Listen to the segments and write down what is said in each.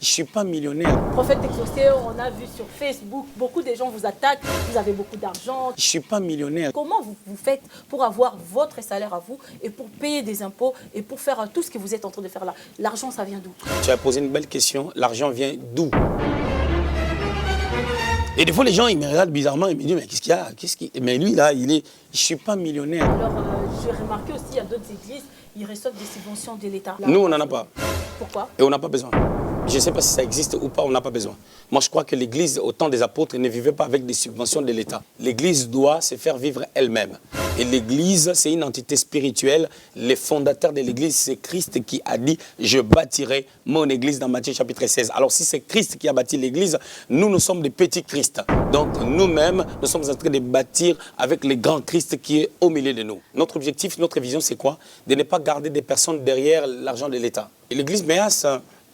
Je ne suis pas millionnaire. Prophète exaucé, on a vu sur Facebook, beaucoup de gens vous attaquent, vous avez beaucoup d'argent. Je ne suis pas millionnaire. Comment vous faites pour avoir votre salaire à vous et pour payer des impôts et pour faire tout ce que vous êtes en train de faire là? L'argent, ça vient d'où? Tu as posé une belle question. L'argent vient d'où? Et des fois, les gens, ils me regardent bizarrement et me disent, mais qu'est-ce qu'il y a? Mais lui, là, je ne suis pas millionnaire. Alors, j'ai remarqué aussi, il y a d'autres églises, ils reçoivent des subventions de l'État. Nous, on n'en a pas. Pourquoi? Et on n'a pas besoin. Je ne sais pas si ça existe ou pas, on n'a pas besoin. Moi, je crois que l'Église, au temps des apôtres, ne vivait pas avec des subventions de l'État. L'Église doit se faire vivre elle-même. Et l'Église, c'est une entité spirituelle. Les fondateurs de l'Église, c'est Christ qui a dit « Je bâtirai mon Église » dans Matthieu chapitre 16. Alors, si c'est Christ qui a bâti l'Église, nous sommes des petits Christ. Donc, nous-mêmes, nous sommes en train de bâtir avec le grand Christ qui est au milieu de nous. Notre objectif, notre vision, c'est quoi? De ne pas garder des personnes derrière l'argent de l'État. Et l'Église Méas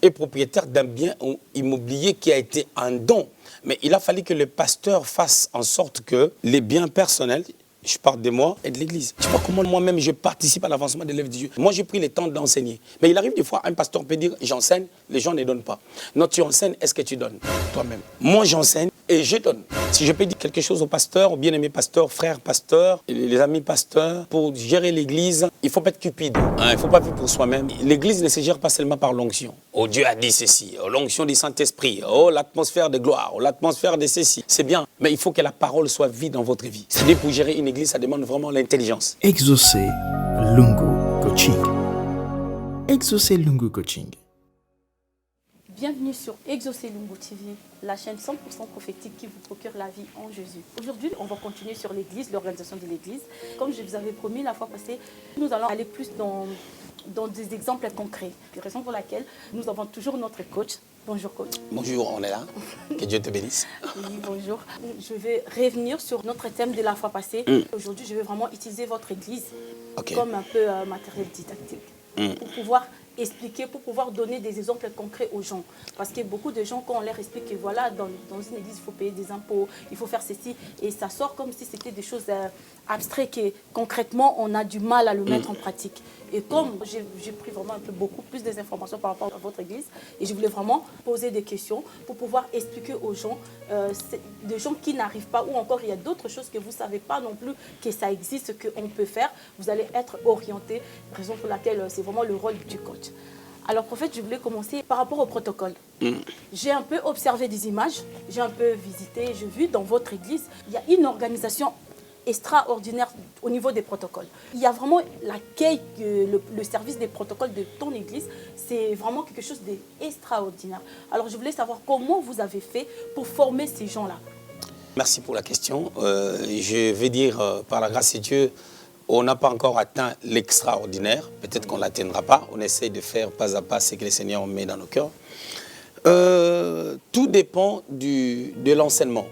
est propriétaire d'un bien immobilier qui a été un don. Mais il a fallu que le pasteur fasse en sorte que les biens personnels, je parle de moi et de l'Église. Tu vois comment moi-même je participe à l'avancement de l'œuvre de Dieu. Moi j'ai pris le temps d'enseigner. Mais il arrive des fois, un pasteur peut dire j'enseigne, les gens ne donnent pas. Non, tu enseignes, est-ce que tu donnes toi-même? Moi j'enseigne et je donne. Si je peux dire quelque chose au pasteur, au bien-aimé pasteur, frère pasteur, les amis pasteurs, pour gérer l'Église, il ne faut pas être cupide. Il ne faut pas vivre pour soi-même. L'Église ne se gère pas seulement par l'onction. Oh, Dieu a dit ceci, oh, l'onction du Saint-Esprit, oh, l'atmosphère de gloire, oh, l'atmosphère de ceci. C'est bien, mais il faut que la parole soit vie dans votre vie. C'est-à-dire pour gérer une Église, ça demande vraiment l'intelligence. Exaucé Lungu Coaching. Exaucé Lungu Coaching. Bienvenue sur Exaucé Lungu TV, la chaîne 100% prophétique qui vous procure la vie en Jésus. Aujourd'hui, on va continuer sur l'Église, l'organisation de l'Église. Comme je vous avais promis la fois passée, nous allons aller plus dans des exemples concrets. C'est la raison pour laquelle nous avons toujours notre coach. Bonjour coach. Bonjour, on est là. Que Dieu te bénisse. Oui, bonjour. Je vais revenir sur notre thème de la fois passée. Aujourd'hui, je vais vraiment utiliser votre Église comme un peu matériel didactique pour pouvoir expliquer, pour pouvoir donner des exemples concrets aux gens. Parce que beaucoup de gens, quand on leur explique que voilà, dans une église, il faut payer des impôts, il faut faire ceci, et ça sort comme si c'était des choses abstraites et concrètement, on a du mal à le mettre en pratique. Et comme j'ai pris vraiment un peu beaucoup plus des informations par rapport à votre église, et je voulais vraiment poser des questions pour pouvoir expliquer aux gens, des gens qui n'arrivent pas, ou encore il y a d'autres choses que vous ne savez pas non plus que ça existe, qu'on peut faire, vous allez être orienté, raison pour laquelle c'est vraiment le rôle du coach. Alors, prophète, je voulais commencer par rapport au protocole. J'ai un peu observé des images, j'ai un peu visité, j'ai vu dans votre église, il y a une organisation extraordinaire au niveau des protocoles. Il y a vraiment l'accueil, le service des protocoles de ton église, c'est vraiment quelque chose d'extraordinaire. Alors, je voulais savoir comment vous avez fait pour former ces gens-là. Merci pour la question. Je vais dire, par la grâce de Dieu, on n'a pas encore atteint l'extraordinaire. Peut-être qu'on ne l'atteindra pas. On essaie de faire pas à pas ce que le Seigneur met dans nos cœurs. Tout dépend de l'enseignement.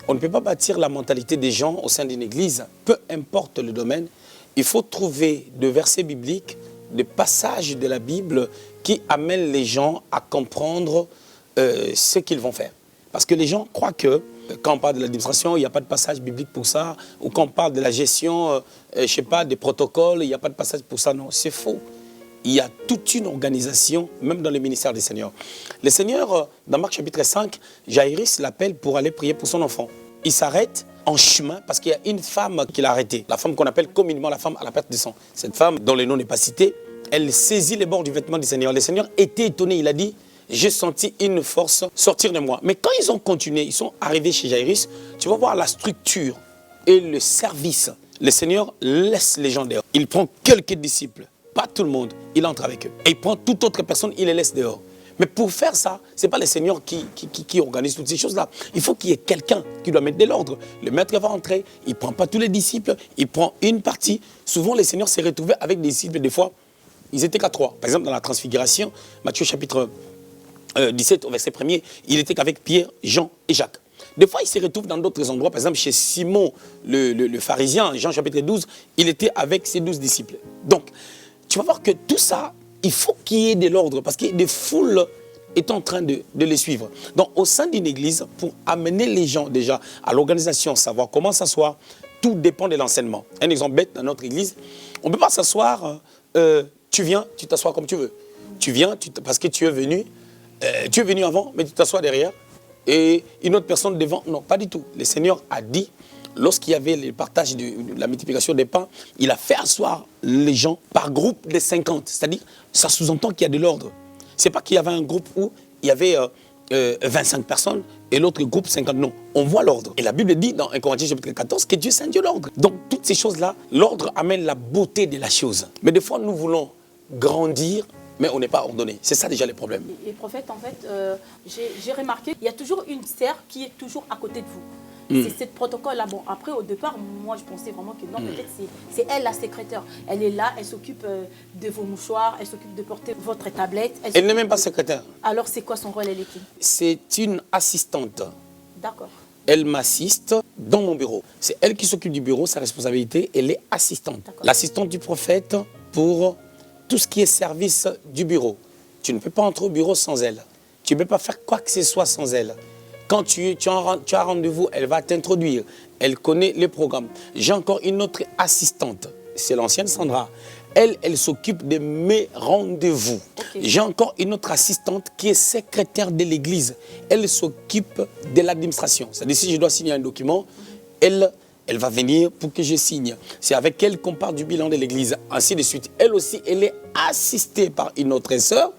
On ne peut pas bâtir la mentalité des gens au sein d'une église, peu importe le domaine. Il faut trouver des versets bibliques, des passages de la Bible qui amènent les gens à comprendre ce qu'ils vont faire. Parce que les gens croient que quand on parle de l'administration, il n'y a pas de passage biblique pour ça. Ou quand on parle de la gestion, je ne sais pas, des protocoles, il n'y a pas de passage pour ça. Non, c'est faux. Il y a toute une organisation, même dans le ministère du Seigneur. Le Seigneur, dans Marc chapitre 5, Jaïrus l'appelle pour aller prier pour son enfant. Il s'arrête en chemin parce qu'il y a une femme qui l'a arrêté. La femme qu'on appelle communément la femme à la perte de sang. Cette femme, dont le nom n'est pas cité, elle saisit les bords du vêtement du Seigneur. Le Seigneur était étonné, il a dit, j'ai senti une force sortir de moi. Mais quand ils ont continué, ils sont arrivés chez Jaïrus, tu vas voir la structure et le service. Le Seigneur laisse les gens dehors. Il prend quelques disciples. Pas tout le monde, il entre avec eux. Et il prend toute autre personne, il les laisse dehors. Mais pour faire ça, ce n'est pas le Seigneur qui organise toutes ces choses-là. Il faut qu'il y ait quelqu'un qui doit mettre de l'ordre. Le maître va entrer, il ne prend pas tous les disciples, il prend une partie. Souvent, le Seigneur s'est retrouvé avec des disciples, des fois, ils n'étaient qu'à 3. Par exemple, dans la transfiguration, Matthieu chapitre 17, au verset 1er, il était qu'avec Pierre, Jean et Jacques. Des fois, il se retrouve dans d'autres endroits. Par exemple, chez Simon, le pharisien, Jean chapitre 12, il était avec ses 12 disciples. Donc, tu vas voir que tout ça, il faut qu'il y ait de l'ordre parce que des foules est en train de les suivre. Donc, au sein d'une église, pour amener les gens déjà à l'organisation, savoir comment s'asseoir, tout dépend de l'enseignement. Un exemple bête dans notre église, on ne peut pas s'asseoir, tu viens, tu t'assois comme tu veux. Tu viens parce que tu es venu, tu es venu avant, mais tu t'assois derrière. Et une autre personne devant. Non, pas du tout. Le Seigneur a dit, lorsqu'il y avait le partage de la multiplication des pains, il a fait asseoir les gens par groupe de 50. C'est-à-dire, ça sous-entend qu'il y a de l'ordre. Ce n'est pas qu'il y avait un groupe où il y avait 25 personnes et l'autre groupe 50. Non, on voit l'ordre. Et la Bible dit dans 1 Corinthiens chapitre 14 que Dieu c'est un Dieu d'ordre. Donc, toutes ces choses-là, l'ordre amène la beauté de la chose. Mais des fois, nous voulons grandir, mais on n'est pas ordonné. C'est ça déjà le problème. Et prophète, en fait, j'ai remarqué, il y a toujours une sœur qui est toujours à côté de vous. C'est ce protocole-là. Bon, après, au départ, moi, je pensais vraiment que non, peut-être c'est elle la secrétaire. Elle est là, elle s'occupe de vos mouchoirs, elle s'occupe de porter votre tablette. Elle n'est même pas secrétaire. Alors, c'est quoi son rôle, elle est qui? C'est une assistante. D'accord. Elle m'assiste dans mon bureau. C'est elle qui s'occupe du bureau, sa responsabilité, elle est assistante. L'assistante du prophète pour tout ce qui est service du bureau. Tu ne peux pas entrer au bureau sans elle. Tu ne peux pas faire quoi que ce soit sans elle. Quand tu as rendez-vous, elle va t'introduire. Elle connaît les programmes. J'ai encore une autre assistante. C'est l'ancienne Sandra. Elle s'occupe de mes rendez-vous. Okay. J'ai encore une autre assistante qui est secrétaire de l'église. Elle s'occupe de l'administration. C'est-à-dire, si je dois signer un document, elle va venir pour que je signe. C'est avec elle qu'on parle du bilan de l'église. Ainsi de suite. Elle aussi, elle est assistée par une autre sœur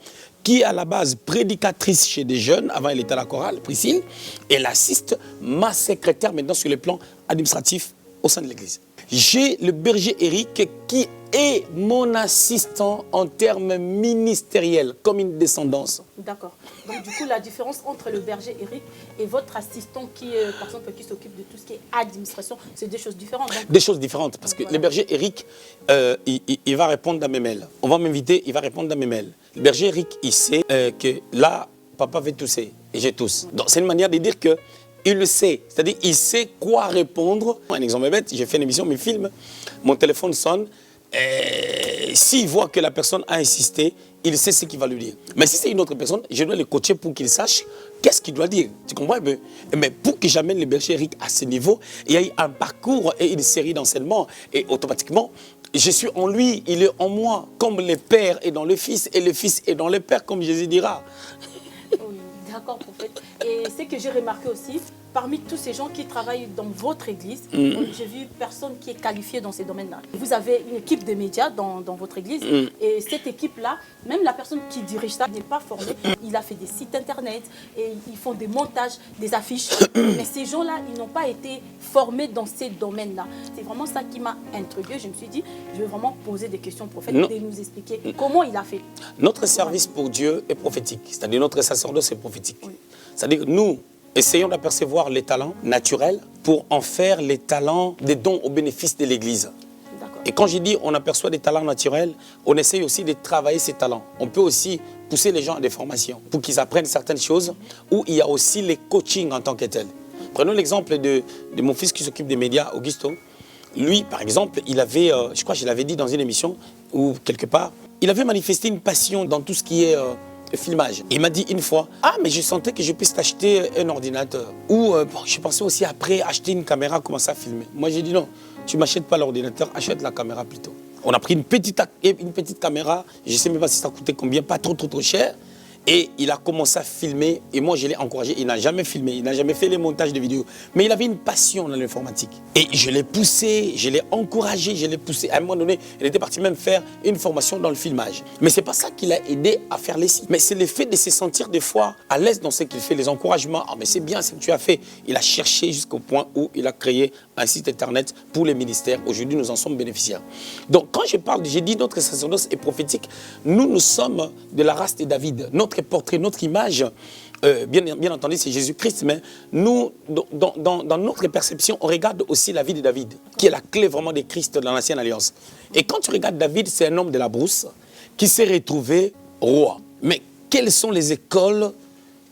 qui est à la base prédicatrice chez des jeunes. Avant, elle était à la chorale, Priscille. Elle assiste ma secrétaire maintenant sur le plan administratif au sein de l'église. J'ai le berger Eric qui est mon assistant en termes ministériels, comme une descendance. D'accord. Donc du coup, la différence entre le berger Eric et votre assistant qui, par exemple, qui s'occupe de tout ce qui est administration, c'est des choses différentes. Donc... Des choses différentes, parce que voilà. Le berger Eric, il va répondre à mes mails. On va m'inviter, il va répondre à mes mails. Le berger Eric, il sait que là, papa va tousser et j'ai tousse. Donc c'est une manière de dire que il le sait, c'est-à-dire il sait quoi répondre. Un exemple bête, j'ai fait une émission, mes films, mon téléphone sonne. S'il voit que la personne a insisté, il sait ce qu'il va lui dire. Mais si c'est une autre personne, je dois le coacher pour qu'il sache qu'est-ce qu'il doit dire. Tu comprends? Mais pour que j'amène le berger Eric à ce niveau, il y a eu un parcours et une série d'enseignements. Et automatiquement, je suis en lui, il est en moi. Comme le Père est dans le Fils et le Fils est dans le Père, comme Jésus dira. Oui, d'accord, prophète. Et ce que j'ai remarqué aussi, parmi tous ces gens qui travaillent dans votre église, j'ai vu personne qui est qualifiée dans ces domaines-là. Vous avez une équipe de médias dans votre église et cette équipe-là, même la personne qui dirige ça n'est pas formée. Il a fait des sites internet et ils font des montages, des affiches. Mais ces gens-là, ils n'ont pas été formés dans ces domaines-là. C'est vraiment ça qui m'a intriguée. Je me suis dit, je vais vraiment poser des questions au prophète et nous expliquer comment il a fait. Notre service pour Dieu est prophétique. C'est-à-dire notre sacerdoce est prophétique. Oui. C'est-à-dire nous, essayons d'apercevoir les talents naturels pour en faire les talents des dons au bénéfice de l'Église. Et quand je dis on aperçoit des talents naturels, on essaye aussi de travailler ces talents. On peut aussi pousser les gens à des formations pour qu'ils apprennent certaines choses où il y a aussi les coachings en tant que tels. Prenons l'exemple de mon fils qui s'occupe des médias, Augusto. Lui, par exemple, il avait, je crois que je l'avais dit dans une émission ou quelque part, il avait manifesté une passion dans tout ce qui est... filmage. Il m'a dit une fois, ah mais je sentais que je puisse t'acheter un ordinateur. Ou je pensais aussi après acheter une caméra, commencer à filmer. Moi j'ai dit non, tu ne m'achètes pas l'ordinateur, achète la caméra plutôt. On a pris une petite caméra, je ne sais même pas si ça coûtait combien, pas trop cher. Et il a commencé à filmer et moi je l'ai encouragé. Il n'a jamais filmé, il n'a jamais fait les montages de vidéos. Mais il avait une passion dans l'informatique. Et je l'ai poussé, je l'ai encouragé, je l'ai poussé. À un moment donné, il était parti même faire une formation dans le filmage. Mais ce n'est pas ça qui l'a aidé à faire les sites. Mais c'est le fait de se sentir des fois à l'aise dans ce qu'il fait, les encouragements. Ah mais c'est bien ce que tu as fait. Il a cherché jusqu'au point où il a créé un site internet pour les ministères. Aujourd'hui, nous en sommes bénéficiaires. Donc quand je parle, j'ai dit notre sacerdoce est prophétique. Nous sommes de la race de David. Notre portrait, notre image, bien entendu, c'est Jésus-Christ, mais nous, dans notre perception, on regarde aussi la vie de David, qui est la clé vraiment de Christ dans l'Ancienne Alliance. Et quand tu regardes David, c'est un homme de la brousse qui s'est retrouvé roi. Mais quelles sont les écoles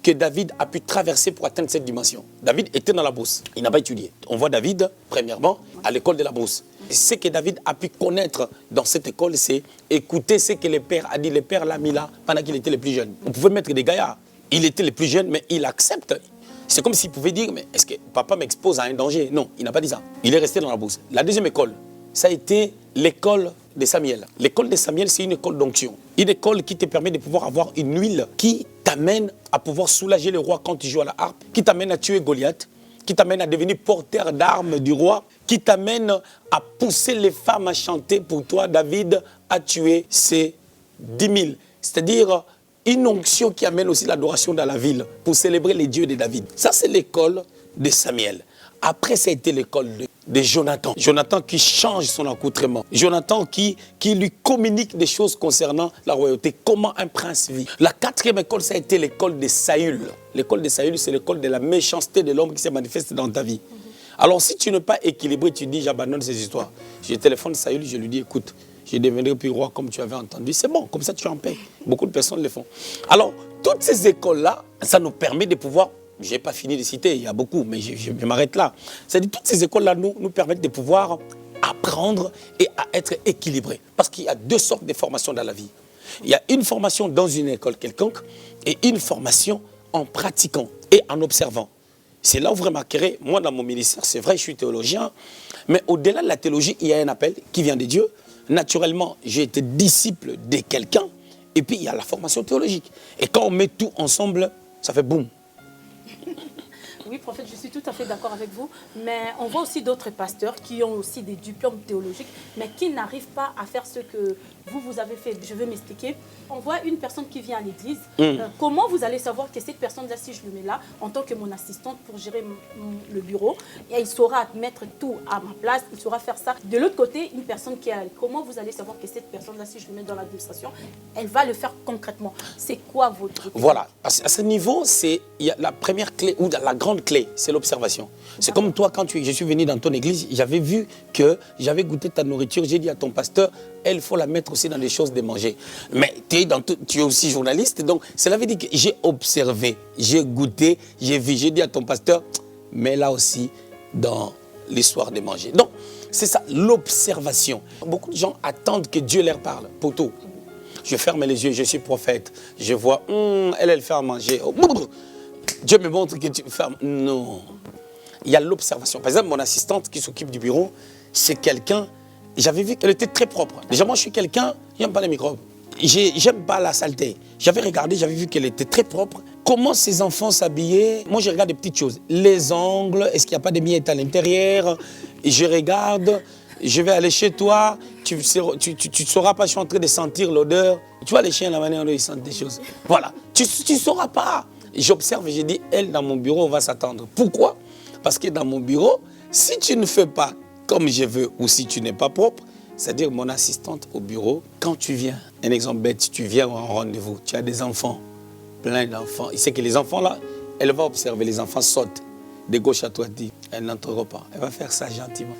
que David a pu traverser pour atteindre cette dimension? David était dans la brousse, il n'a pas étudié. On voit David, premièrement, à l'école de la brousse. Et ce que David a pu connaître dans cette école, c'est écouter ce que le père a dit. Le père l'a mis là pendant qu'il était le plus jeune. On pouvait mettre des gaillards. Il était le plus jeune, mais il accepte. C'est comme s'il pouvait dire, mais est-ce que papa m'expose à un danger? Non, il n'a pas dit ça. Il est resté dans la brousse. La deuxième école, ça a été l'école de Samuel. L'école de Samuel, c'est une école d'onction. Une école qui te permet de pouvoir avoir une huile qui t'amène à pouvoir soulager le roi quand tu joues à la harpe, qui t'amène à tuer Goliath, qui t'amène à devenir porteur d'armes du roi, qui t'amène à pousser les femmes à chanter pour toi. David a tué ses 10 000. C'est-à-dire une onction qui amène aussi l'adoration dans la ville pour célébrer les dieux de David. Ça, c'est l'école de Samuel. Après, ça a été l'école de Jonathan. Jonathan qui change son accoutrement. Jonathan qui lui communique des choses concernant la royauté. Comment un prince vit. La 4e école, ça a été l'école de Saül. L'école de Saül, c'est l'école de la méchanceté de l'homme qui s'est manifesté dans ta vie. Alors, si tu n'es pas équilibré, tu dis, j'abandonne ces histoires. Je téléphone Saül, je lui dis, écoute, je deviendrai plus roi comme tu avais entendu. C'est bon, comme ça tu es en paix. Beaucoup de personnes le font. Alors, toutes ces écoles-là, ça nous permet de pouvoir... Je n'ai pas fini de citer, il y a beaucoup, mais je m'arrête là. C'est-à-dire toutes ces écoles-là nous permettent de pouvoir apprendre et à être équilibrés. Parce qu'il y a 2 sortes de formations dans la vie. Il y a une formation dans une école quelconque et une formation en pratiquant et en observant. C'est là où vous remarquerez, moi dans mon ministère, c'est vrai, je suis théologien, mais au-delà de la théologie, il y a un appel qui vient de Dieu. Naturellement, j'ai été disciple de quelqu'un et puis il y a la formation théologique. Et quand on met tout ensemble, ça fait boum. Oui, prophète, je suis tout à fait d'accord avec vous, mais on voit aussi d'autres pasteurs qui ont aussi des diplômes théologiques, mais qui n'arrivent pas à faire ce que vous avez fait. Je vais m'expliquer. On voit une personne qui vient à l'église. Comment vous allez savoir que cette personne-là, si je le mets là, en tant que mon assistante pour gérer le bureau, et il saura mettre tout à ma place, il saura faire ça. De l'autre côté, une personne qui est comment vous allez savoir que cette personne-là, si je le mets dans l'administration, elle va le faire concrètement. C'est quoi votre... Voilà. À ce niveau, il y a la première clé, ou la grande clé, c'est l'observation. C'est comme toi, quand je suis venu dans ton église, j'avais vu que j'avais goûté ta nourriture. J'ai dit à ton pasteur, il faut la mettre aussi dans des choses de manger. Mais tu es aussi journaliste, donc cela veut dire que j'ai observé, j'ai goûté, j'ai vu, j'ai dit à ton pasteur, mais là aussi dans l'histoire de manger. Donc, c'est ça, l'observation. Beaucoup de gens attendent que Dieu leur parle pour tout. Je ferme les yeux, je suis prophète. Je vois, elle fait à manger. Oh, Dieu me montre que tu fermes. Non. Il y a l'observation. Par exemple, mon assistante qui s'occupe du bureau, c'est quelqu'un, j'avais vu qu'elle était très propre. Déjà, moi, je suis quelqu'un, j'aime pas les microbes. J'aime pas la saleté. J'avais regardé, j'avais vu qu'elle était très propre. Comment ces enfants s'habillaient? Moi, je regarde des petites choses. Les ongles, est-ce qu'il n'y a pas de miettes à l'intérieur? Je regarde, je vais aller chez toi, tu ne sauras pas, je suis en train de sentir l'odeur. Tu vois les chiens, la manière dont ils sentent des choses. Voilà, tu ne sauras pas. J'observe et je dis, elle, dans mon bureau, on va s'attendre. Pourquoi? Parce que dans mon bureau, si tu ne fais pas comme je veux ou si tu n'es pas propre, c'est-à-dire mon assistante au bureau, quand tu viens, un exemple bête, tu viens en rendez-vous, tu as des enfants, plein d'enfants. Il sait que les enfants là, elle va observer, les enfants sautent de gauche à droite, dit, elle n'entrera pas. Elle va faire ça gentiment.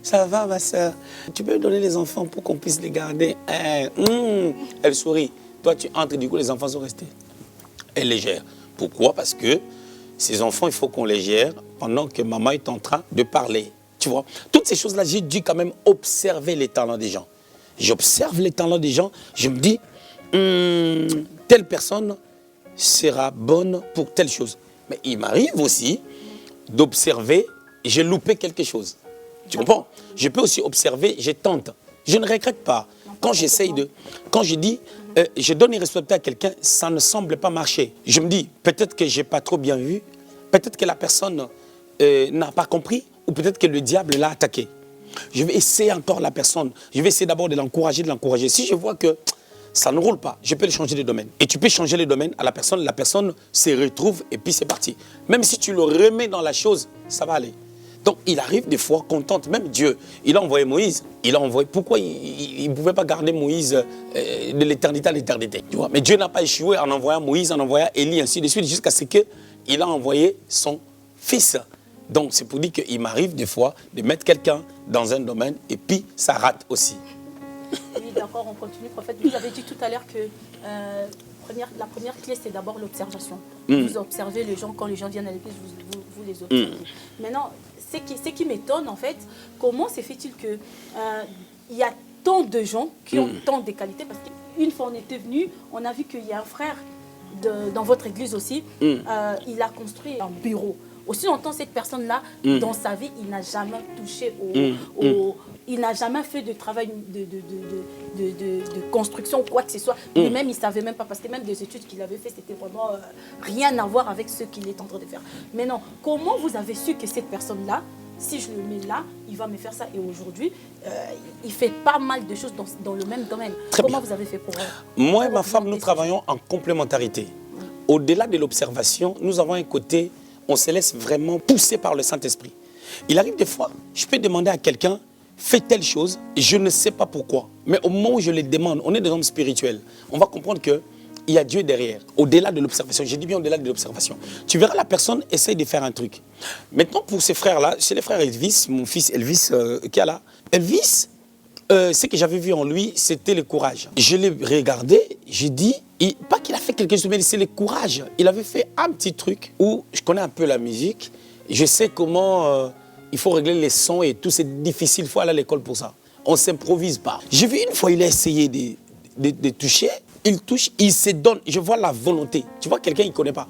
Ça va ma soeur, tu peux me donner les enfants pour qu'on puisse les garder. Elle sourit. Toi tu entres, du coup les enfants sont restés. Elle les gère. Pourquoi? Parce que ces enfants, il faut qu'on les gère pendant que maman est en train de parler. Tu vois? Toutes ces choses-là, j'ai dû quand même observer les talents des gens. J'observe les talents des gens, je me dis, telle personne sera bonne pour telle chose. Mais il m'arrive aussi d'observer, j'ai loupé quelque chose. Tu comprends? Je peux aussi observer, je tente. Je ne regrette pas. Quand je dis, je donne une responsabilité à quelqu'un, ça ne semble pas marcher. Je me dis, peut-être que je n'ai pas trop bien vu, peut-être que la personne n'a pas compris, ou peut-être que le diable l'a attaqué. Je vais essayer encore la personne. Je vais essayer d'abord de l'encourager, Si je vois que ça ne roule pas, je peux le changer de domaine. Et tu peux changer le domaine à la personne se retrouve et puis c'est parti. Même si tu le remets dans la chose, ça va aller. Donc, il arrive des fois qu'on tente, même Dieu, il a envoyé Moïse. Pourquoi il ne pouvait pas garder Moïse de l'éternité à l'éternité, tu vois? Mais Dieu n'a pas échoué en envoyant Moïse, en envoyant Élie, ainsi de suite, jusqu'à ce qu'il a envoyé son fils. Donc, c'est pour dire qu'il m'arrive des fois de mettre quelqu'un dans un domaine et puis ça rate aussi. Oui, d'accord, on continue, prophète. Vous avez dit tout à l'heure que la première clé, c'est d'abord l'observation. Vous observez les gens, quand les gens viennent à l'église, vous les observez. Maintenant, ce qui m'étonne, en fait, comment se fait-il qu'il y a tant de gens qui ont tant de qualités? Parce qu'une fois, on était venu, on a vu qu'il y a un frère dans votre église aussi, il a construit un bureau. Aussi longtemps, cette personne-là, dans sa vie, il n'a jamais touché il n'a jamais fait de travail de construction ou quoi que ce soit. Lui-même, il ne savait même pas, parce que même des études qu'il avait fait, c'était vraiment rien à voir avec ce qu'il est en train de faire. Mais non, comment vous avez su que cette personne-là, si je le mets là, il va me faire ça. Et aujourd'hui, il fait pas mal de choses dans le même domaine. Comment vous avez fait pour... Moi et ma femme, nous travaillons en complémentarité. Au-delà de l'observation, nous avons un côté, on se laisse vraiment pousser par le Saint-Esprit. Il arrive des fois, je peux demander à quelqu'un, fais telle chose, je ne sais pas pourquoi. Mais au moment où je le demande, on est des hommes spirituels. On va comprendre qu'il y a Dieu derrière, au-delà de l'observation. Je dis bien au-delà de l'observation. Tu verras, la personne essaye de faire un truc. Maintenant, pour ces frères-là, c'est les frères Elvis, mon fils Elvis qui est là. Elvis, ce que j'avais vu en lui, c'était le courage. Je l'ai regardé, j'ai dit, pas qu'il a fait quelque chose, mais c'est le courage. Il avait fait un petit truc où je connais un peu la musique, je sais comment il faut régler les sons et tout, c'est difficile, il faut aller à l'école pour ça. On ne s'improvise pas. J'ai vu une fois, il a essayé de toucher, il touche, il se donne, je vois la volonté. Tu vois, quelqu'un, il ne connaît pas,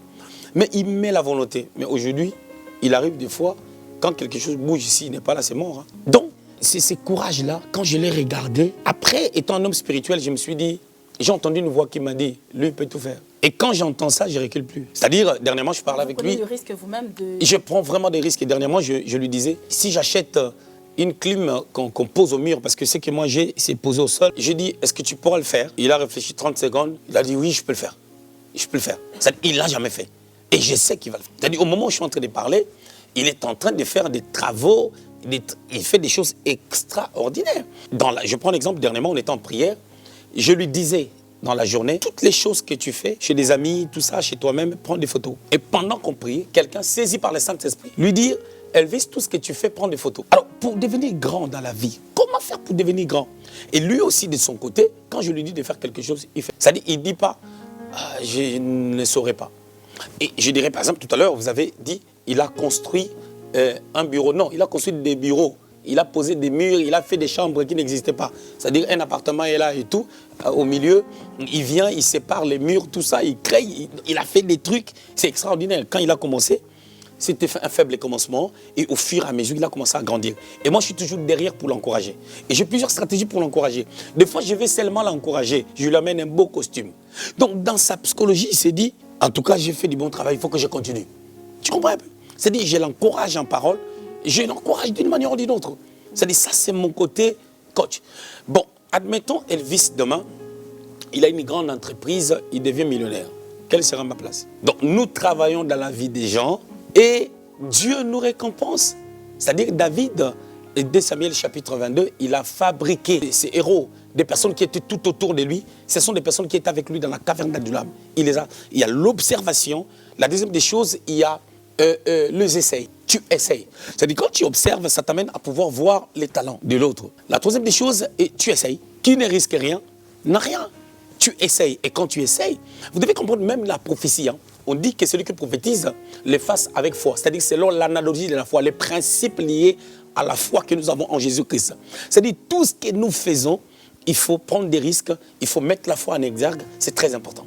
mais il met la volonté. Mais aujourd'hui, il arrive des fois, quand quelque chose bouge ici, il n'est pas là, c'est mort. Hein. Donc, c'est ce courage-là, quand je l'ai regardé, après, étant un homme spirituel, je me suis dit, j'ai entendu une voix qui m'a dit, lui, il peut tout faire. Et quand j'entends ça, je ne recule plus. C'est-à-dire, dernièrement, je parlais avec lui. Vous prenez le risque vous-même de... Je prends vraiment des risques. Et dernièrement, je lui disais, si j'achète une clim qu'on pose au mur, parce que ce que moi j'ai, c'est posé au sol, je dis, est-ce que tu pourras le faire? Il a réfléchi 30 secondes, il a dit, oui, je peux le faire. Je peux le faire. Il ne l'a jamais fait. Et je sais qu'il va le faire. C'est-à-dire, au moment où je suis en train de parler, il est en train de faire des travaux, il fait des choses extraordinaires. Je prends l'exemple, dernièrement, on était en prière, je lui disais, dans la journée, toutes les choses que tu fais, chez des amis, tout ça, chez toi-même, prends des photos. Et pendant qu'on priait, quelqu'un saisi par le Saint-Esprit, lui dire, Elvis, tout ce que tu fais, prends des photos. Alors, pour devenir grand dans la vie, comment faire pour devenir grand? Et lui aussi, de son côté, quand je lui dis de faire quelque chose, il fait. C'est-à-dire, il ne dit pas, je ne saurais pas. Et je dirais, par exemple, tout à l'heure, vous avez dit, il a construit un bureau. Non, il a construit des bureaux. Il a posé des murs, il a fait des chambres qui n'existaient pas. C'est-à-dire un appartement est là et tout, au milieu, il vient, il sépare les murs, tout ça, il crée, il a fait des trucs, c'est extraordinaire. Quand il a commencé, c'était un faible commencement et au fur et à mesure, il a commencé à grandir. Et moi, je suis toujours derrière pour l'encourager. Et j'ai plusieurs stratégies pour l'encourager. Des fois, je vais seulement l'encourager, je lui amène un beau costume. Donc, dans sa psychologie, il s'est dit, en tout cas, j'ai fait du bon travail, il faut que je continue. Tu comprends un peu? C'est-à-dire, je l'encourage en parole, je l'encourage d'une manière ou d'une autre. C'est-à-dire, ça, c'est mon côté coach. Bon, admettons, Elvis, demain, il a une grande entreprise, il devient millionnaire. Quelle sera ma place? Donc, nous travaillons dans la vie des gens et Dieu nous récompense. C'est-à-dire, David, 2 Samuel chapitre 22, il a fabriqué ces héros, des personnes qui étaient tout autour de lui. Ce sont des personnes qui étaient avec lui dans la caverne d'Adullam. Il y a l'observation. La deuxième des choses, il y a les essais. Tu essayes. C'est-à-dire, quand tu observes, ça t'amène à pouvoir voir les talents de l'autre. La troisième des choses, tu essayes. Qui ne risque rien, n'a rien. Tu essayes. Et quand tu essayes, vous devez comprendre même la prophétie. Hein. On dit que celui qui prophétise les fasse avec foi. C'est-à-dire, selon l'analogie de la foi, les principes liés à la foi que nous avons en Jésus-Christ. C'est-à-dire, tout ce que nous faisons, il faut prendre des risques, il faut mettre la foi en exergue. C'est très important.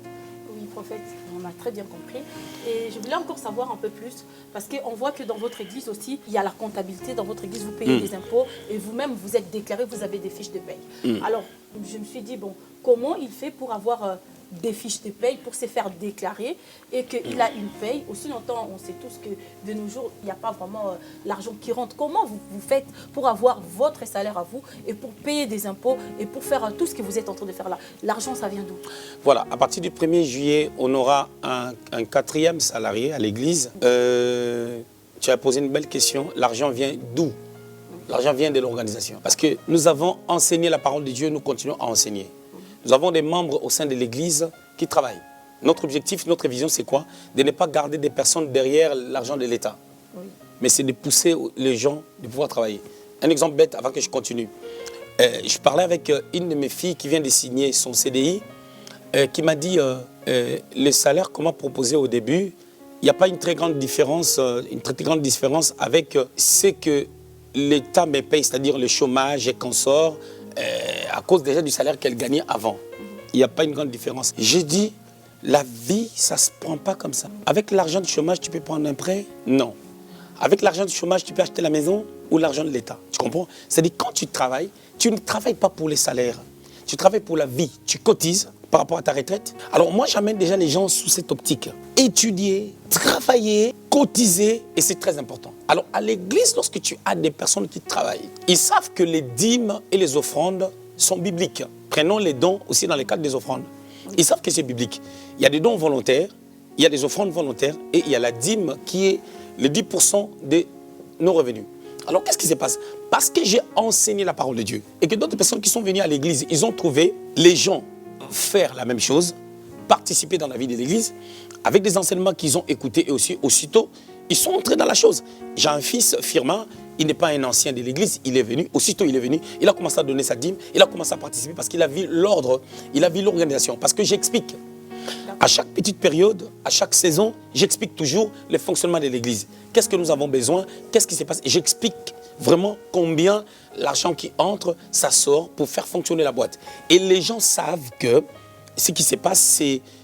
Oui, prophète, on a très bien compris. Et je voulais encore savoir un peu plus, parce qu'on voit que dans votre église aussi, il y a la comptabilité. Dans votre église, vous payez des impôts et vous-même, vous êtes déclaré, vous avez des fiches de paye. Alors, je me suis dit, bon, comment il fait pour avoir des fiches de paye, pour se faire déclarer et qu'il a une paye? Aussi longtemps, on sait tous que de nos jours, il n'y a pas vraiment l'argent qui rentre. Comment vous faites pour avoir votre salaire à vous et pour payer des impôts et pour faire tout ce que vous êtes en train de faire là? L'argent, ça vient d'où? Voilà, à partir du 1er juillet, on aura un 4e salarié à l'église. Tu as posé une belle question. L'argent vient d'où? L'argent vient de l'organisation. Parce que nous avons enseigné la parole de Dieu, nous continuons à enseigner. Nous avons des membres au sein de l'église qui travaillent. Notre objectif, notre vision, c'est quoi? De ne pas garder des personnes derrière l'argent de l'État. Oui. Mais c'est de pousser les gens de pouvoir travailler. Un exemple bête avant que je continue. Je parlais avec une de mes filles qui vient de signer son CDI, qui m'a dit le salaire qu'on m'a proposé au début, il n'y a pas une très grande différence, avec ce que l'État me paye, c'est-à-dire le chômage et consort, à cause déjà du salaire qu'elle gagnait avant. Il n'y a pas une grande différence. J'ai dit, la vie, ça ne se prend pas comme ça. Avec l'argent du chômage, tu peux prendre un prêt? Non. Avec l'argent du chômage, tu peux acheter la maison ou l'argent de l'État? Tu comprends? C'est-à-dire quand tu travailles, tu ne travailles pas pour les salaires. Tu travailles pour la vie. Tu cotises par rapport à ta retraite. Alors moi, j'amène déjà les gens sous cette optique. Étudier, travailler, cotiser, et c'est très important. Alors à l'église, lorsque tu as des personnes qui travaillent, ils savent que les dîmes et les offrandes sont bibliques. Prenons les dons aussi dans le cadre des offrandes. Ils savent que c'est biblique. Il y a des dons volontaires, il y a des offrandes volontaires, et il y a la dîme qui est le 10% de nos revenus. Alors qu'est-ce qui se passe? Parce que j'ai enseigné la parole de Dieu et que d'autres personnes qui sont venues à l'église, ils ont trouvé les gens faire la même chose, participer dans la vie de l'église, avec des enseignements qu'ils ont écoutés et aussi aussitôt, ils sont entrés dans la chose. J'ai un fils, Firmin, il n'est pas un ancien de l'église, il est venu, aussitôt il est venu, il a commencé à donner sa dîme, il a commencé à participer parce qu'il a vu l'ordre, il a vu l'organisation. Parce que j'explique, à chaque petite période, à chaque saison, j'explique toujours le fonctionnement de l'église. Qu'est-ce que nous avons besoin? Qu'est-ce qui se passe? J'explique vraiment combien l'argent qui entre, ça sort pour faire fonctionner la boîte. Et les gens savent que ce qui se passe,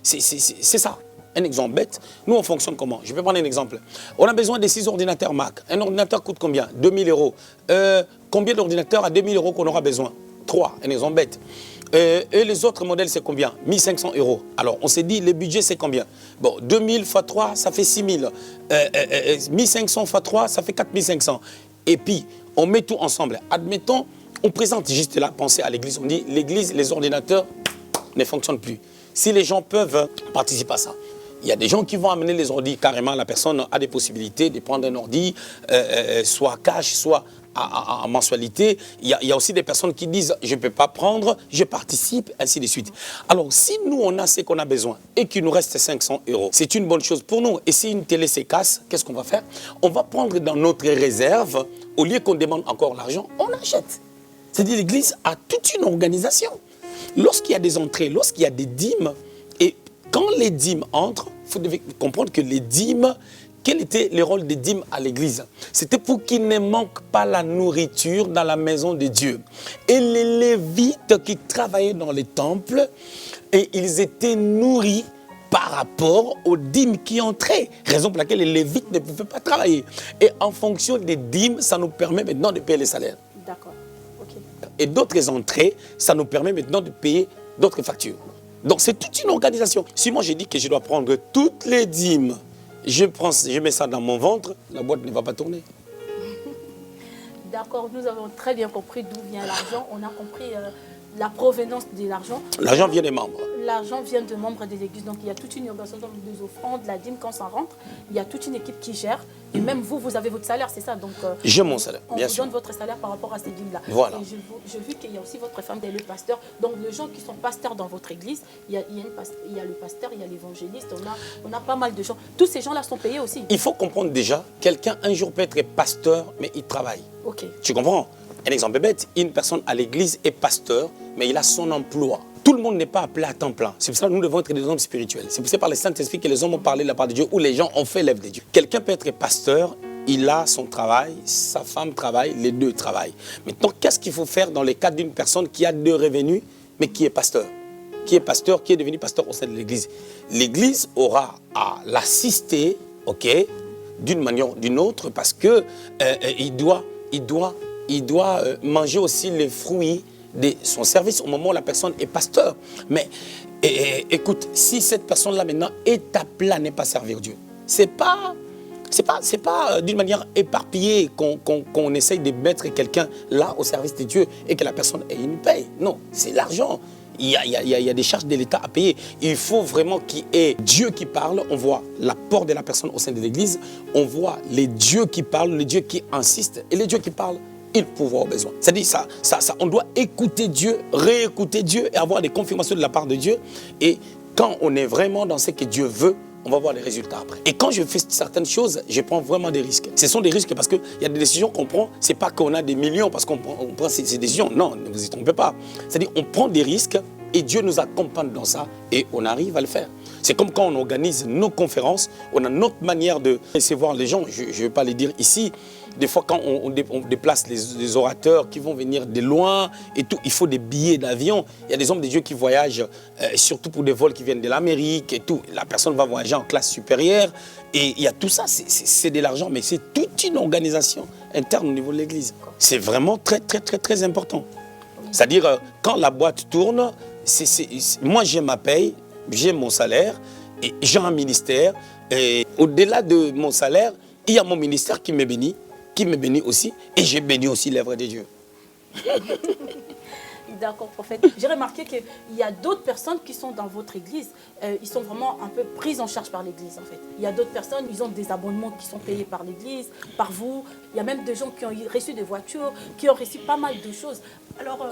c'est ça. Un exemple bête, nous on fonctionne comment? Je vais prendre un exemple. On a besoin de 6 ordinateurs Mac. Un ordinateur coûte combien? 2000 euros. Combien d'ordinateurs à 2000 euros qu'on aura besoin? 3, un exemple bête. Et les autres modèles, c'est combien? 1500 euros. Alors, on s'est dit, le budget, c'est combien? Bon, 2000 x 3, ça fait 6000. 1500 x 3, ça fait 4500. Et puis, on met tout ensemble. Admettons, on présente juste là, pensez à l'église. On dit, l'église, les ordinateurs ne fonctionnent plus. Si les gens peuvent participer à ça. Il y a des gens qui vont amener les ordis. Carrément, la personne a des possibilités de prendre un ordi, soit cash, soit en mensualité. Il y a aussi des personnes qui disent je ne peux pas prendre, je participe, ainsi de suite. Alors, si nous, on a ce qu'on a besoin et qu'il nous reste 500 euros, c'est une bonne chose pour nous. Et si une télé se casse, qu'est-ce qu'on va faire? On va prendre dans notre réserve, au lieu qu'on demande encore l'argent, on achète. C'est-à-dire l'église a toute une organisation. Lorsqu'il y a des entrées, lorsqu'il y a des dîmes, et quand les dîmes entrent, il faut comprendre que les dîmes, quel était le rôle des dîmes à l'église? C'était pour qu'il ne manque pas la nourriture dans la maison de Dieu. Et les Lévites qui travaillaient dans les temples, et ils étaient nourris par rapport aux dîmes qui entraient. Raison pour laquelle les Lévites ne pouvaient pas travailler. Et en fonction des dîmes, ça nous permet maintenant de payer les salaires. D'accord. Ok. Et d'autres entrées, ça nous permet maintenant de payer d'autres factures. Donc c'est toute une organisation. Si moi j'ai dit que je dois prendre toutes les dîmes, je mets ça dans mon ventre, la boîte ne va pas tourner. D'accord, nous avons très bien compris d'où vient l'argent. On a compris la provenance de l'argent. L'argent vient des membres. L'argent vient de membres des églises. Donc il y a toute une organisation des offrandes, la dîme quand ça rentre. Il y a toute une équipe qui gère. Et même vous, vous avez votre salaire, c'est ça? Donc j'ai mon salaire, bien sûr. On vous donne votre salaire par rapport à ces dîmes-là. Voilà. Et je vu qu'il y a aussi votre femme qui est le pasteur. Donc les gens qui sont pasteurs dans votre église, il y a le pasteur, il y a l'évangéliste, on a pas mal de gens. Tous ces gens-là sont payés aussi. Il faut comprendre déjà, quelqu'un un jour peut être pasteur, mais il travaille. Ok. Tu comprends? Un exemple bête, une personne à l'église est pasteur, mais il a son emploi. Tout le monde n'est pas appelé à temps plein. C'est pour ça que nous devons être des hommes spirituels. C'est pour ça par le Saint-Esprit que les hommes ont parlé de la part de Dieu, ou les gens ont fait l'œuvre de Dieu. Quelqu'un peut être pasteur, il a son travail, sa femme travaille, les deux travaillent. Maintenant, qu'est-ce qu'il faut faire dans le cas d'une personne qui a 2 revenus, mais qui est pasteur? Qui est pasteur, qui est devenu pasteur au sein de l'église? L'église aura à l'assister, ok, d'une manière ou d'une autre, parce que il doit manger aussi les fruits de son service au moment où la personne est pasteur. Mais écoute, si cette personne-là maintenant est appelée à ne pas servir Dieu, c'est pas d'une manière éparpillée qu'on essaye de mettre quelqu'un là au service de Dieu et que la personne ait une paye. Non, c'est l'argent. Il y a des charges de l'État à payer. Il faut vraiment qu'il y ait Dieu qui parle. On voit l'apport de la personne au sein de l'Église. On voit les dieux qui parlent, les dieux qui insistent. Et les dieux qui parlent, ils pourvoient aux besoins. C'est-à-dire, on doit écouter Dieu, réécouter Dieu et avoir des confirmations de la part de Dieu. Et quand on est vraiment dans ce que Dieu veut, on va voir les résultats après. Et quand je fais certaines choses, je prends vraiment des risques. Ce sont des risques parce qu'il y a des décisions qu'on prend. Ce n'est pas qu'on a des millions parce qu'on prend ces décisions. Non, ne vous y trompez pas. C'est-à-dire qu'on prend des risques et Dieu nous accompagne dans ça et on arrive à le faire. C'est comme quand on organise nos conférences, on a notre manière de recevoir les gens. Je ne vais pas les dire ici, Des fois, quand on déplace les orateurs qui vont venir de loin et tout, il faut des billets d'avion. Il y a des hommes de Dieu qui voyagent, surtout pour des vols qui viennent de l'Amérique et tout. La personne va voyager en classe supérieure. Et il y a tout ça, c'est de l'argent, mais c'est toute une organisation interne au niveau de l'Église. C'est vraiment très, très, très, très important. C'est-à-dire, quand la boîte tourne, moi j'ai ma paye, j'ai mon salaire, et j'ai un ministère. Et au-delà de mon salaire, il y a mon ministère qui me bénit aussi, et j'ai béni aussi l'œuvre de Dieu. D'accord, prophète. J'ai remarqué qu'il y a d'autres personnes qui sont dans votre église. Ils sont vraiment un peu pris en charge par l'église, en fait. Il y a d'autres personnes, ils ont des abonnements qui sont payés par l'église, par vous. Il y a même des gens qui ont reçu des voitures, qui ont reçu pas mal de choses. Alors,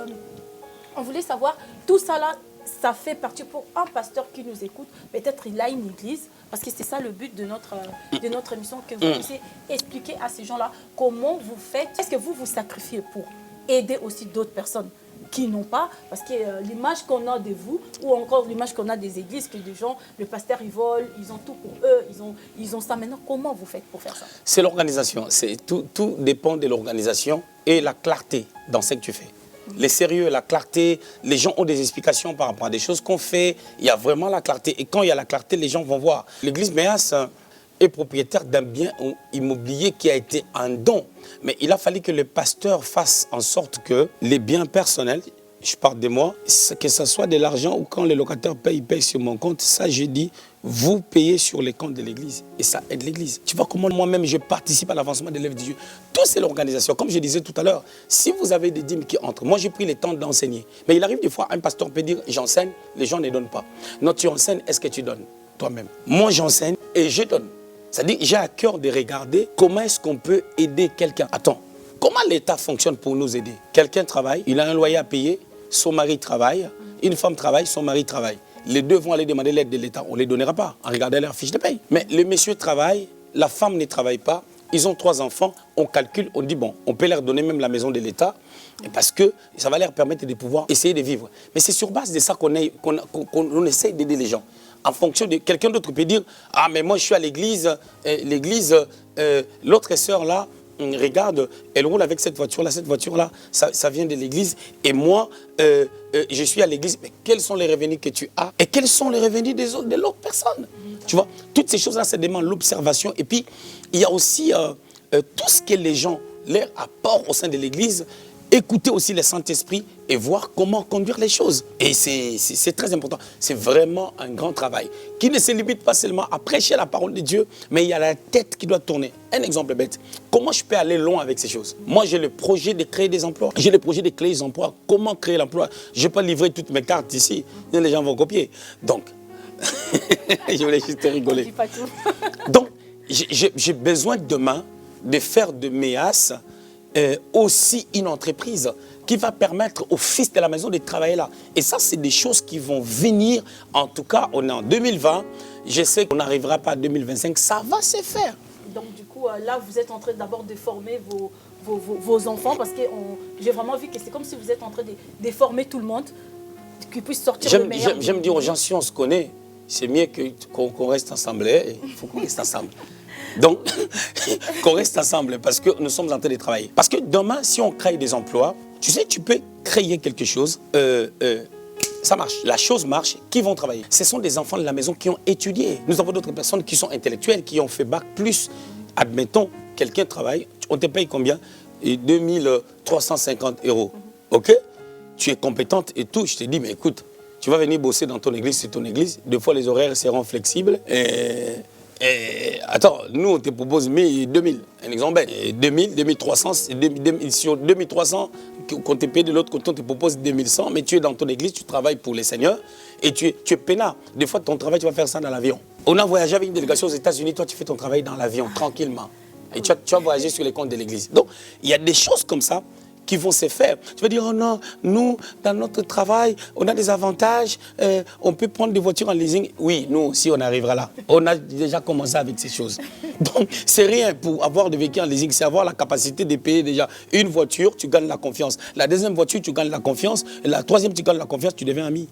on voulait savoir, tout ça là, ça fait partie pour un pasteur qui nous écoute. Peut-être il a une église, parce que c'est ça le but de notre émission, que vous puissiez expliquer à ces gens-là comment vous faites. Est-ce que vous vous sacrifiez pour aider aussi d'autres personnes qui n'ont pas, parce que l'image qu'on a de vous, ou encore l'image qu'on a des églises, que des gens, le pasteur, ils volent, ils ont tout pour eux, ils ont ça. Maintenant, comment vous faites pour faire ça? C'est l'organisation. Tout dépend de l'organisation et la clarté dans ce que tu fais. Les sérieux, la clarté, les gens ont des explications par rapport à des choses qu'on fait. Il y a vraiment la clarté. Et quand il y a la clarté, les gens vont voir. L'église Méas est propriétaire d'un bien immobilier qui a été un don. Mais il a fallu que le pasteur fasse en sorte que les biens personnels, je parle de moi, que ce soit de l'argent ou quand les locataires payent sur mon compte, ça j'ai dit, vous payez sur les comptes de l'église et ça aide l'église. Tu vois comment moi-même je participe à l'avancement de l'œuvre de Dieu. Tout c'est l'organisation. Comme je disais tout à l'heure, si vous avez des dîmes qui entrent, moi j'ai pris le temps d'enseigner. Mais il arrive des fois, un pasteur peut dire, j'enseigne, les gens ne donnent pas. Non, tu enseignes, est-ce que tu donnes toi-même? Moi j'enseigne et je donne. C'est-à-dire, j'ai à cœur de regarder comment est-ce qu'on peut aider quelqu'un. Attends, comment l'État fonctionne pour nous aider? Quelqu'un travaille, il a un loyer à payer, son mari travaille, une femme travaille, son mari travaille. Les deux vont aller demander l'aide de l'État. On ne les donnera pas en regardant leur fiche de paye. Mais le monsieur travaille, la femme ne travaille pas, ils ont 3 enfants, on calcule, on dit bon, on peut leur donner même la maison de l'État parce que ça va leur permettre de pouvoir essayer de vivre. Mais c'est sur base de ça qu'on essaie d'aider les gens. En fonction de quelqu'un d'autre peut dire, ah mais moi je suis à l'église, l'autre sœur là, regarde, elle roule avec cette voiture-là, ça vient de l'église. Et moi, je suis à l'église. Mais quels sont les revenus que tu as? Et quels sont les revenus de l'autre personne? Tu vois, toutes ces choses-là, ça demande l'observation. Et puis, il y a aussi tout ce que les gens leur apportent au sein de l'église. Écouter aussi le Saint-Esprit et voir comment conduire les choses. Et c'est très important. C'est vraiment un grand travail qui ne se limite pas seulement à prêcher la parole de Dieu, mais il y a la tête qui doit tourner. Un exemple bête. Comment je peux aller loin avec ces choses? Moi, j'ai le projet de créer des emplois. J'ai le projet de créer des emplois. Comment créer l'emploi? Je ne vais pas livrer toutes mes cartes ici. Les gens vont copier. Donc, je voulais juste rigoler. Donc, j'ai besoin demain de faire de Méas aussi une entreprise qui va permettre aux fils de la maison de travailler là. Et ça, c'est des choses qui vont venir. En tout cas, on est en 2020. Je sais qu'on n'arrivera pas à 2025. Ça va se faire. Donc, du coup, là, vous êtes en train d'abord de former vos enfants parce que j'ai vraiment vu que c'est comme si vous êtes en train de former tout le monde, qu'ils puissent sortir le meilleur. J'aime dire aux gens, si on se connaît, c'est mieux qu'on reste ensemble. Il faut qu'on reste ensemble. Donc, qu'on reste ensemble parce que nous sommes en train de travailler. Parce que demain, si on crée des emplois, tu sais, tu peux créer quelque chose, ça marche. La chose marche, qui vont travailler? Ce sont des enfants de la maison qui ont étudié. Nous avons d'autres personnes qui sont intellectuelles, qui ont fait bac plus. Admettons, quelqu'un travaille, on te paye combien? 2350 €. OK? Tu es compétente et tout. Je te dis, mais écoute, tu vas venir bosser dans ton église, c'est ton église. Des fois, les horaires seront flexibles. Attends, nous, on te propose 2000, un exemple bête. 2000, 2300, sur 2300, qu'on te paye de l'autre côté, on te propose 2100, mais tu es dans ton église, tu travailles pour les seigneurs et tu es peinard. Des fois, ton travail, tu vas faire ça dans l'avion. On a voyagé avec une délégation aux États-Unis, toi, tu fais ton travail dans l'avion, tranquillement. Et tu vas voyager sur les comptes de l'église. Donc, il y a des choses comme ça qui vont se faire. Tu vas dire, oh non, nous, dans notre travail, on a des avantages, on peut prendre des voitures en leasing. Oui, nous aussi, on arrivera là. On a déjà commencé avec ces choses. Donc, c'est rien pour avoir des véhicules en leasing, c'est avoir la capacité de payer déjà une voiture, tu gagnes la confiance. La deuxième voiture, tu gagnes la confiance. Et la troisième, tu gagnes la confiance, tu deviens ami.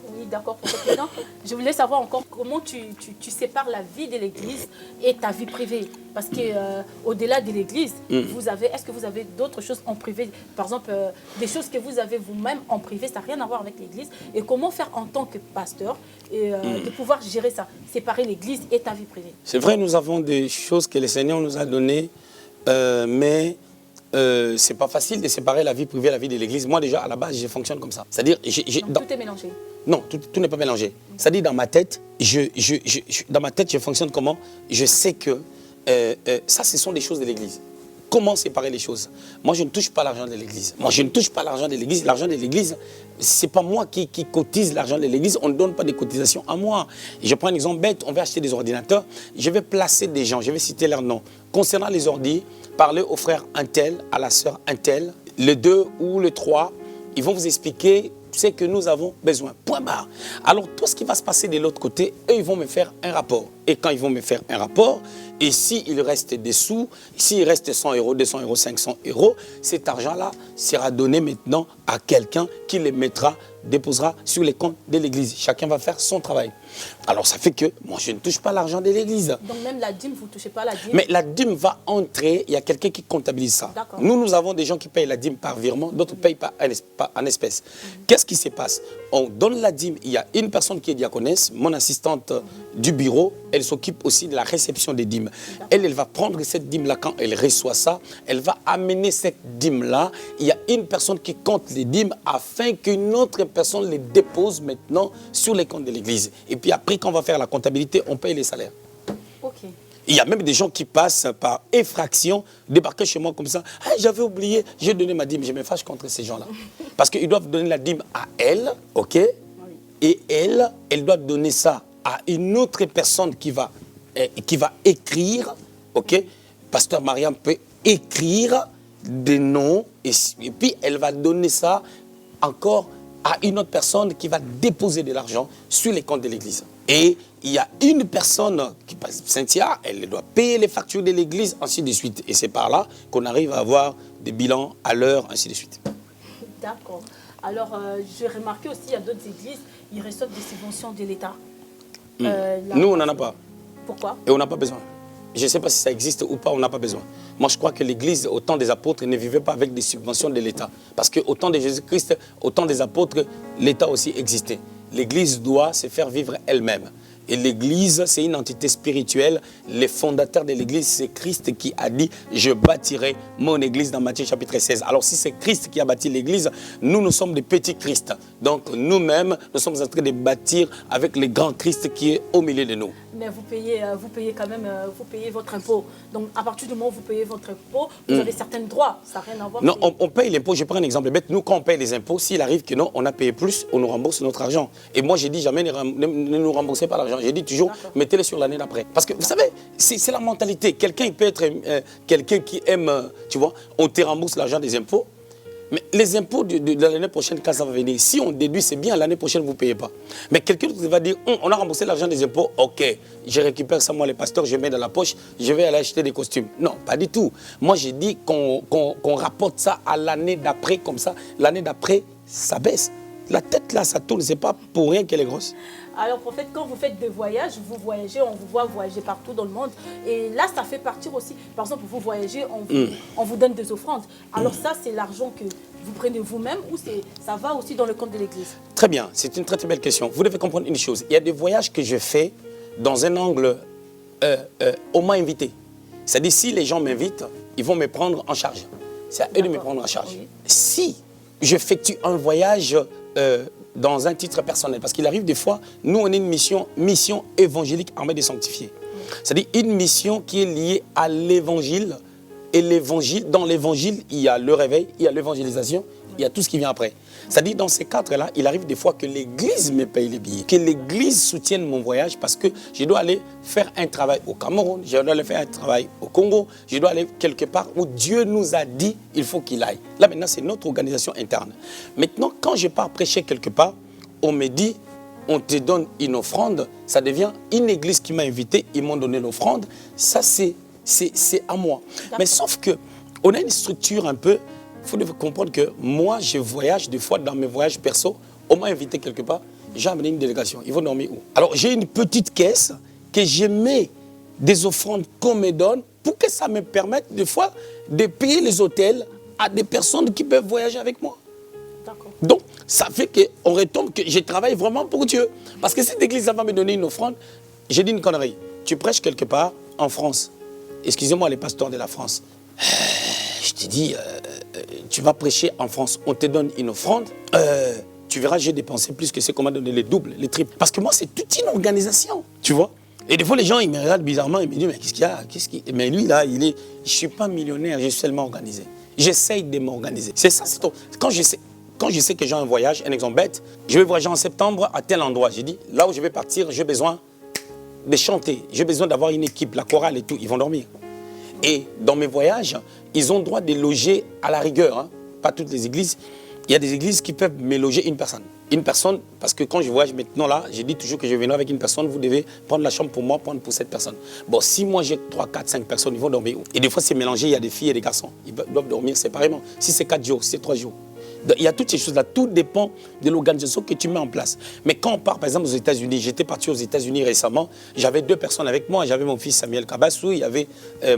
Oui, Oui, d'accord. Maintenant, je voulais savoir encore comment tu sépares la vie de l'Église et ta vie privée. Parce que au-delà de l'Église, est-ce que vous avez d'autres choses en privé? Par exemple, des choses que vous avez vous-même en privé, ça n'a rien à voir avec l'Église. Et comment faire en tant que pasteur et de pouvoir gérer ça, séparer l'Église et ta vie privée? C'est vrai, nous avons des choses que le Seigneur nous a données, mais ce n'est pas facile de séparer la vie privée et la vie de l'Église. Moi, déjà, à la base, je fonctionne comme ça. C'est-à-dire, tout est mélangé. Non, tout n'est pas mélangé. C'est-à-dire, dans ma tête, je fonctionne comment? Je sais que ça, ce sont des choses de l'Église. Comment séparer les choses? Moi, je ne touche pas l'argent de l'Église. Moi, je ne touche pas l'argent de l'Église. L'argent de l'Église, ce n'est pas moi qui cotise l'argent de l'Église. On ne donne pas de cotisations à moi. Je prends un exemple bête. On va acheter des ordinateurs. Je vais placer des gens. Je vais citer leurs noms. Concernant les ordis, parlez au frère un tel, à la sœur un tel. Le 2 ou le 3, ils vont vous expliquer ce que nous avons besoin. Point barre. Alors, tout ce qui va se passer de l'autre côté, eux, ils vont me faire un rapport. Et quand ils vont me faire un rapport, et s'il reste des sous, s'il reste 100 euros, 200 euros, 500 euros, cet argent-là sera donné maintenant à quelqu'un qui les mettra, déposera sur les comptes de l'Église. Chacun va faire son travail. Alors, ça fait que moi, je ne touche pas l'argent de l'Église. Donc, même la dîme, vous ne touchez pas la dîme? Mais la dîme va entrer, il y a quelqu'un qui comptabilise ça. Nous avons des gens qui payent la dîme par virement, d'autres payent en espèces. Qu'est-ce qui se passe? On donne la dîme, il y a une personne qui est diaconesse, mon assistante du bureau, elle s'occupe aussi de la réception des dîmes. Elle va prendre cette dîme-là quand elle reçoit ça, elle va amener cette dîme-là. Il y a une personne qui compte les dîmes afin qu'une autre personne les dépose maintenant sur les comptes de l'Église. Et puis après, quand on va faire la comptabilité, on paye les salaires. Ok. Il y a même des gens qui passent par effraction, débarquer chez moi comme ça. Ah, j'avais oublié, j'ai donné ma dîme. Je me fâche contre ces gens-là. Parce qu'ils doivent donner la dîme à elle, ok? Et elle doit donner ça à une autre personne qui va écrire, ok? Pasteur Mariam peut écrire des noms et puis elle va donner ça encore à une autre personne qui va déposer de l'argent sur les comptes de l'Église. Et il y a une personne qui passe, Cynthia, elle doit payer les factures de l'Église, ainsi de suite. Et c'est par là qu'on arrive à avoir des bilans à l'heure, ainsi de suite. D'accord. Alors, j'ai remarqué aussi, il y a d'autres églises, ils reçoivent des subventions de l'État. Nous, on n'en a pas. Pourquoi? Et on n'a pas besoin. Je ne sais pas si ça existe ou pas, on n'a pas besoin. Moi, je crois que l'Église, au temps des apôtres, ne vivait pas avec des subventions de l'État. Parce qu'au temps de Jésus-Christ, au temps des apôtres, l'État aussi existait. L'Église doit se faire vivre elle-même. Et l'Église, c'est une entité spirituelle. Les fondateurs de l'Église, c'est Christ qui a dit « Je bâtirai mon Église » dans Matthieu chapitre 16. Alors si c'est Christ qui a bâti l'Église, nous sommes des petits Christ. Donc nous-mêmes, nous sommes en train de bâtir avec le grand Christ qui est au milieu de nous. Mais vous payez quand même, vous payez votre impôt. Donc à partir du moment où vous payez votre impôt, vous avez certains droits. Ça n'a rien à voir. Non, on paye l'impôt. Je prends un exemple bête. Nous, quand on paye les impôts, s'il arrive que non, on a payé plus, on nous rembourse notre argent. Et moi, j'ai dit jamais ne nous remboursez pas l'argent. J'ai dit toujours, mettez-le sur l'année d'après. Parce que vous savez, c'est la mentalité. Quelqu'un peut être quelqu'un qui aime, tu vois, on te rembourse l'argent des impôts. Mais les impôts de l'année prochaine, quand ça va venir, si on déduit, c'est bien, l'année prochaine, vous ne payez pas. Mais quelqu'un va dire, on a remboursé l'argent des impôts, ok, je récupère ça, moi, les pasteurs, je mets dans la poche, je vais aller acheter des costumes. Non, pas du tout. Moi, j'ai dit qu'on rapporte ça à l'année d'après, comme ça, l'année d'après, ça baisse. La tête, là, ça tourne, c'est pas pour rien qu'elle est grosse. Alors, prophète, quand vous faites des voyages, vous voyagez, on vous voit voyager partout dans le monde. Et là, ça fait partir aussi. Par exemple, vous voyagez, on vous donne des offrandes. Alors ça, c'est l'argent que vous prenez vous-même ou ça va aussi dans le compte de l'Église? Très bien, c'est une très très belle question. Vous devez comprendre une chose. Il y a des voyages que je fais dans un angle on m'a invité. C'est-à-dire, si les gens m'invitent, ils vont me prendre en charge. C'est à eux de me prendre en charge. Oui. Si j'effectue un voyage dans un titre personnel, parce qu'il arrive des fois, nous on a une mission évangélique armée des sanctifiés. C'est-à-dire une mission qui est liée à l'évangile. Et l'évangile, dans l'évangile, il y a le réveil, il y a l'évangélisation, il y a tout ce qui vient après. C'est-à-dire dans ces cadres-là, il arrive des fois que l'Église me paye les billets, que l'Église soutienne mon voyage parce que je dois aller faire un travail au Cameroun, je dois aller faire un travail au Congo, je dois aller quelque part où Dieu nous a dit il faut qu'il aille. Là maintenant, c'est notre organisation interne. Maintenant, quand je pars prêcher quelque part, on me dit on te donne une offrande, ça devient une église qui m'a invité, ils m'ont donné l'offrande, ça c'est à moi. Mais sauf qu'on a une structure un peu, il faut comprendre que moi je voyage des fois dans mes voyages perso, on m'a invité quelque part, j'ai amené une délégation. Ils vont dormir où? Alors, j'ai une petite caisse que je mets des offrandes qu'on me donne pour que ça me permette, des fois, de payer les hôtels à des personnes qui peuvent voyager avec moi. Donc, ça fait qu'on retombe que je travaille vraiment pour Dieu. Parce que cette église va me donner une offrande. J'ai dit une connerie. Tu prêches quelque part en France. Excusez-moi les pasteurs de la France. Je te dis, tu vas prêcher en France. On te donne une offrande. Tu verras, j'ai dépensé plus que ce qu'on m'a donné, les doubles, les triples. Parce que moi, c'est toute une organisation. Tu vois? Et des fois, les gens, ils me regardent bizarrement. Ils me disent, mais qu'est-ce qu'il y a? Mais lui, là, je ne suis pas millionnaire. Je suis seulement organisé. J'essaye de m'organiser. C'est ça, c'est tout. Quand je sais que j'ai un voyage, un exemple bête, je vais voyager en septembre à tel endroit. J'ai dit, là où je vais partir, j'ai besoin de chanter. J'ai besoin d'avoir une équipe, la chorale et tout. Ils vont dormir. Et dans mes voyages, ils ont le droit de loger à la rigueur. Hein. Pas toutes les églises. Il y a des églises qui peuvent me loger une personne. Une personne, parce que quand je voyage maintenant là, je dis toujours que je viens avec une personne, vous devez prendre la chambre pour moi, prendre pour cette personne. Bon, si moi j'ai 3, 4, 5 personnes, ils vont dormir où? Et des fois c'est mélangé, il y a des filles et des garçons. Ils doivent dormir séparément. Si c'est 4 jours, si c'est 3 jours. Il y a toutes ces choses-là. Tout dépend de l'organisation que tu mets en place. Mais quand on part, par exemple, aux États-Unis, j'étais parti aux États-Unis récemment, j'avais 2 personnes avec moi. J'avais mon fils Samuel Kabassou, il y avait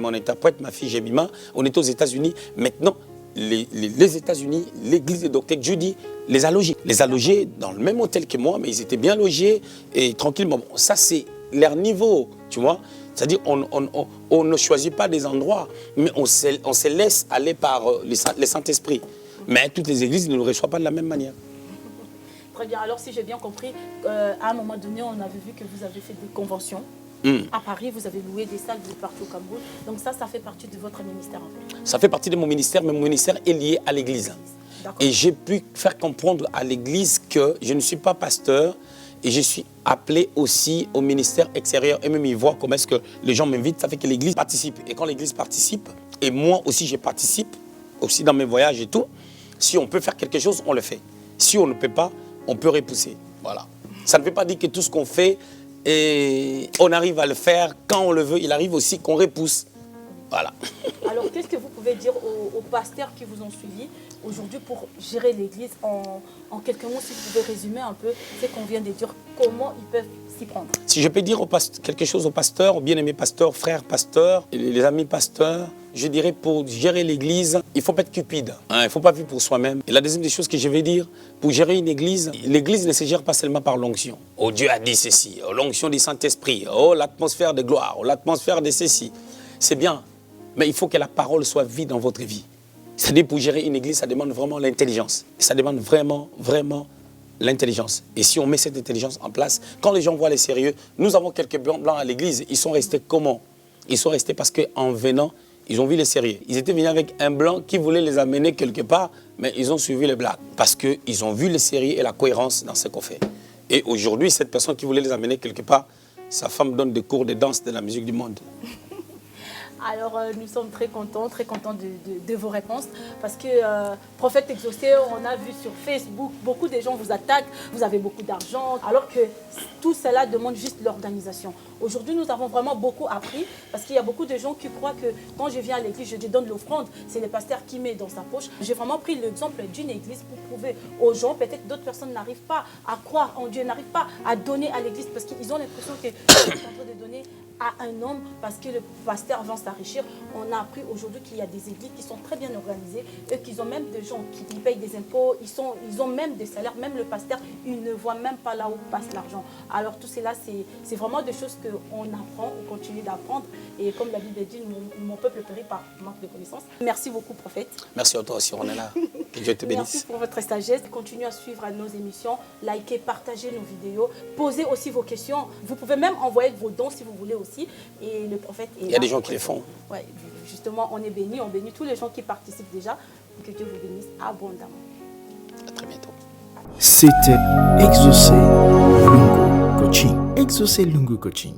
mon interprète, ma fille Jemima. On était aux États-Unis. Maintenant, les États-Unis, l'église de Dr. Judy les a logés. Les a logés dans le même hôtel que moi, mais ils étaient bien logés et tranquillement. Bon, ça, c'est leur niveau, tu vois. C'est-à-dire on ne choisit pas des endroits, mais on se laisse aller par les Saint-Esprit. Mais toutes les églises ne le reçoivent pas de la même manière. Très bien. Alors, si j'ai bien compris, à un moment donné, on avait vu que vous avez fait des conventions. À Paris, vous avez loué des salles, vous êtes partout au Cameroun. Donc ça fait partie de votre ministère en fait. Ça fait partie de mon ministère, mais mon ministère est lié à l'église. Et j'ai pu faire comprendre à l'église que je ne suis pas pasteur et je suis appelé aussi au ministère extérieur. Et même ils voient comment est-ce que les gens m'invitent, ça fait que l'église participe. Et quand l'église participe, et moi aussi je participe, aussi dans mes voyages et tout, si on peut faire quelque chose, on le fait. Si on ne peut pas, on peut repousser. Voilà. Ça ne veut pas dire que tout ce qu'on fait, et on arrive à le faire quand on le veut. Il arrive aussi qu'on repousse. Voilà. Alors, qu'est-ce que vous pouvez dire aux pasteurs qui vous ont suivis aujourd'hui pour gérer l'église en quelques mots, si vous pouvez résumer un peu ce qu'on vient de dire, comment ils peuvent s'y prendre? Si je peux dire quelque chose aux pasteurs, aux bien-aimés pasteurs, frères pasteurs, les amis pasteurs, je dirais pour gérer l'église, il ne faut pas être cupide. Hein, il ne faut pas vivre pour soi-même. Et la deuxième des choses que je vais dire, pour gérer une église, l'église ne se gère pas seulement par l'onction. Oh, Dieu a dit ceci, oh, l'onction du Saint-Esprit, oh, l'atmosphère de gloire, oh, l'atmosphère de ceci. C'est bien, mais il faut que la parole soit vie dans votre vie. C'est-à-dire pour gérer une église, ça demande vraiment l'intelligence. Ça demande vraiment, vraiment l'intelligence. Et si on met cette intelligence en place, quand les gens voient les sérieux, nous avons quelques blancs à l'église, ils sont restés comment? Ils sont restés parce qu'en venant, ils ont vu les sérieux. Ils étaient venus avec un blanc qui voulait les amener quelque part, mais ils ont suivi les blacks. Parce qu'ils ont vu les sérieux et la cohérence dans ce qu'on fait. Et aujourd'hui, cette personne qui voulait les amener quelque part, sa femme donne des cours de danse de la musique du monde. Alors, nous sommes très contents de vos réponses parce que Prophète Exaucé, on a vu sur Facebook, beaucoup de gens vous attaquent, vous avez beaucoup d'argent, alors que tout cela demande juste l'organisation. Aujourd'hui, nous avons vraiment beaucoup appris parce qu'il y a beaucoup de gens qui croient que quand je viens à l'église, je donne l'offrande, c'est le pasteur qui met dans sa poche. J'ai vraiment pris l'exemple d'une église pour prouver aux gens, peut-être d'autres personnes n'arrivent pas à croire en Dieu, n'arrivent pas à donner à l'église parce qu'ils ont l'impression qu'ils sont en train de donner à un homme parce que le pasteur va s'enrichir. On a appris aujourd'hui qu'il y a des églises qui sont très bien organisées et qu'ils ont même des gens qui payent des impôts, ils ont même des salaires, même le pasteur, il ne voit même pas là où passe l'argent. Alors tout cela, c'est vraiment des choses qu'on apprend, on continue d'apprendre. Et comme la Bible dit, mon peuple périt par manque de connaissances. Merci beaucoup, prophète. Merci à toi aussi, on est là. Que Dieu te bénisse. Merci pour votre sagesse. Continuez à suivre nos émissions, likez, partagez nos vidéos, posez aussi vos questions. Vous pouvez même envoyer vos dons si vous voulez aussi. Et le prophète est là. Il y a des gens qui les font. Ouais, justement, on est bénis, on bénit tous les gens qui participent déjà. Que Dieu vous bénisse abondamment. À très bientôt. C'était Exaucé Lungu Coaching. Exaucé Lungu Coaching.